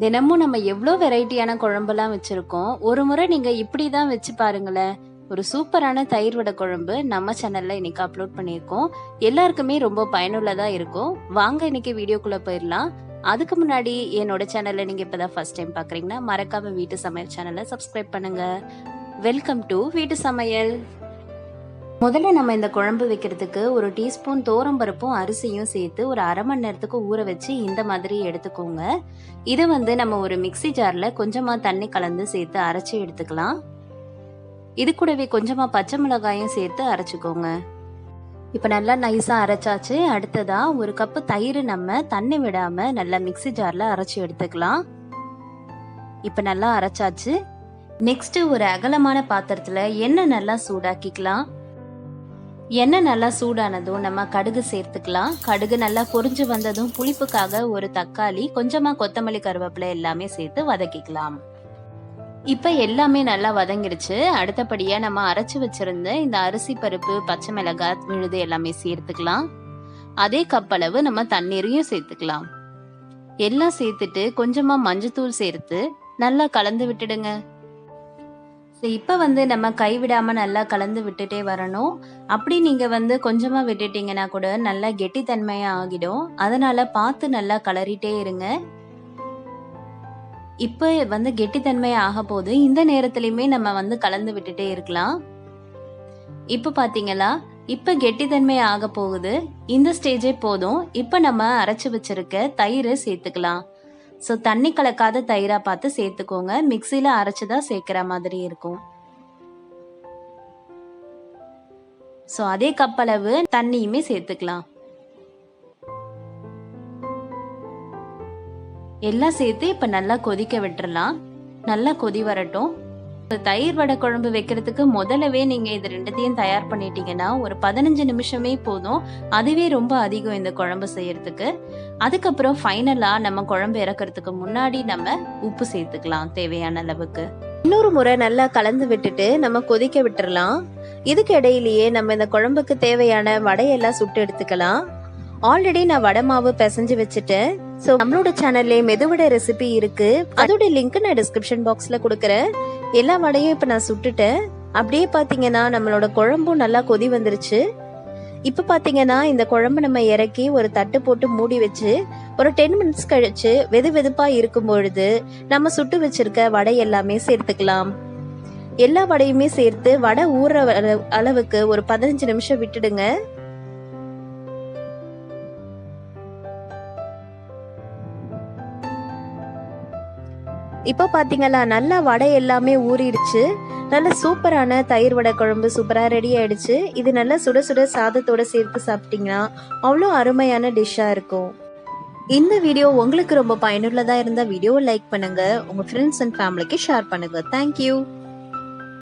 தினமும் நம்ம எவ்வளோ வெரைட்டியான குழம்புலாம் வச்சிருக்கோம். ஒரு முறை நீங்க இப்படி தான் வச்சு பாருங்களேன். ஒரு சூப்பரான தயிர் வடை குழம்பு நம்ம சேனல்ல இன்னைக்கு அப்லோட் பண்ணியிருக்கோம். எல்லாருக்குமே ரொம்ப பயனுள்ளதா இருக்கும். வாங்க இன்னைக்கு வீடியோக்குள்ள போயிடலாம். அதுக்கு முன்னாடி என்னோட சேனல்ல நீங்க இப்பதான் ஃபர்ஸ்ட் டைம் பாக்குறீங்கன்னா மறக்காம வீட்டு சமையல் சேனலை சப்ஸ்கிரைப் பண்ணுங்க. வெல்கம் டு வீட்டு சமையல். முதல்ல நம்ம இந்த குழம்பு வைக்கிறதுக்கு ஒரு டீஸ்பூன் பருப்பும் அரிசியும் சேர்த்து ஒரு அரை மணி நேரத்துக்கு ஊற வச்சு இந்த மாதிரி எடுத்துக்கோங்க. இதை நம்ம ஒரு மிக்ஸி ஜார்ல கொஞ்சமா தண்ணி கலந்து சேர்த்து அரைச்சி எடுத்துக்கலாம். இது கூடவே கொஞ்சமா பச்சை மிளகாயும் சேர்த்து அரைச்சிக்கோங்க. இப்ப நல்லா நைஸா அரைச்சாச்சு. அடுத்ததா ஒரு கப்பு தயிர் நம்ம தண்ணி விடாம நல்லா மிக்ஸி ஜார்ல அரைச்சி எடுத்துக்கலாம். இப்ப நல்லா அரைச்சாச்சு. நெக்ஸ்ட் ஒரு அகலமான பாத்திரத்துல எண்ணெய் நல்லா சூடாக்கிக்கலாம். எண்ணெய் நல்லா சூடானதும் நம்ம கடுகு சேர்த்துக்கலாம். கடுகு நல்லா பொரிஞ்சு வந்ததும் புளிப்புக்காக ஒரு தக்காளி, கொஞ்சமா கொத்தமல்லி, கருவேப்பிலை எல்லாமே சேர்த்து வதக்கிக்கலாம். இப்ப எல்லாமே நல்லா வதங்கிடுச்சு. அடுத்தபடியா நம்ம அரைச்சு வச்சிருந்த இந்த அரிசி, பருப்பு, பச்சை மிளகாய், விழுது எல்லாமே சேர்த்துக்கலாம். அதே கப்பளவு நம்ம தண்ணீரையும் சேர்த்துக்கலாம். எல்லாம் சேர்த்துட்டு கொஞ்சமா மஞ்சத்தூள் சேர்த்து நல்லா கலந்து விட்டுடுங்க. இப்ப நம்ம கைவிடாம நல்லா கலந்து விட்டுட்டே வரணும். அப்படி நீங்க கொஞ்சமா விட்டுட்டீங்கன்னா கூட நல்லா கெட்டித்தன்மையா ஆகிடும். அதனால பார்த்து நல்லா கலரிட்டே இருங்க. இப்ப கெட்டித்தன்மையா ஆக போது இந்த நேரத்திலயுமே நம்ம கலந்து விட்டுட்டே இருக்கலாம். இப்ப பாத்தீங்களா, இப்ப கெட்டித்தன்மை ஆக போகுது. இந்த ஸ்டேஜே போதும். இப்ப நம்ம அரைச்சு வச்சிருக்க தயிரை சேர்த்துக்கலாம். ஸோ தண்ணி கலக்காத தயிரா பார்த்து சேர்த்துக்கோங்க. மிக்சியில அரைச்சுதான் சேர்க்கிற மாதிரி இருக்கும். ஸோ அதே கப்பளவு தண்ணியுமே சேர்த்துக்கலாம். எல்லாம் சேர்த்து இப்ப நல்லா கொதிக்க விட்டுறலாம். நல்லா கொதி வரட்டும். தயிர் வடை குழம்பு வைக்கிறதுக்கு முதல்லவே நீங்க இது ரெண்டுத்தையும் தயார் பண்ணிட்டீங்கன்னா ஒரு 15 நிமிஷமே போதும். அதுவே ரொம்ப அதிகம் இந்த குழம்பு செய்யறதுக்கு. அதுக்கப்புறம் ஃபைனலா நம்ம குழம்பு இறக்கிறதுக்கு முன்னாடி நம்ம உப்பு சேர்த்துக்கலாம் தேவையான அளவுக்கு. இன்னொரு முறை நல்லா கலந்து விட்டுட்டு நம்ம கொதிக்க விட்டுறலாம். இதுக்கு இடையிலேயே நம்ம இந்த குழம்புக்கு தேவையான வடையெல்லாம் சுட்டு எடுத்துக்கலாம். ஆல்ரெடி நான் வடை மாவு பிசைஞ்சு வச்சுட்டேன். ஸோ நம்மளோட சேனல்ல மெதுவடை ரெசிபி இருக்கு. அதோட லிங்க் நான் டிஸ்கிரிப்ஷன் பாக்ஸ்ல கொடுக்குறேன். எல்லா வடையும் இப்ப நான் சுட்டுட்டேன். அப்படியே பாத்தீங்கன்னா நம்மளோட குழம்பும் நல்லா கொதி வந்துருச்சு. இப்ப பாத்தீங்கன்னா இந்த குழம்பு நம்ம இறக்கி ஒரு தட்டு போட்டு மூடி வச்சு ஒரு 10 மினிட்ஸ் கழிச்சு வெது வெதுப்பா இருக்கும் பொழுது நம்ம சுட்டு வச்சிருக்க வடை எல்லாமே சேர்த்துக்கலாம். எல்லா வடையுமே சேர்த்து வடை ஊற அளவுக்கு ஒரு 15 நிமிஷம் விட்டுடுங்க. இப்போ பாத்தீங்களா, நல்லா வடை எல்லாமே ஊறிடுச்சு. நல்ல சூப்பரான தயிர் வடை குழம்பு சூப்பரா ரெடி ஆயிடுச்சு. இது நல்லா சுட சுட சாதத்தோட சேர்த்து சாப்பிட்டீங்கன்னா அவ்வளோ அருமையான டிஷ்ஷா இருக்கும். இந்த வீடியோ உங்களுக்கு ரொம்ப பயனுள்ளதா இருந்தா வீடியோவை லைக் பண்ணுங்க. உங்க ஃப்ரெண்ட்ஸ் அண்ட் ஃபேமிலிக்கு ஷேர் பண்ணுங்க. தேங்க்யூ.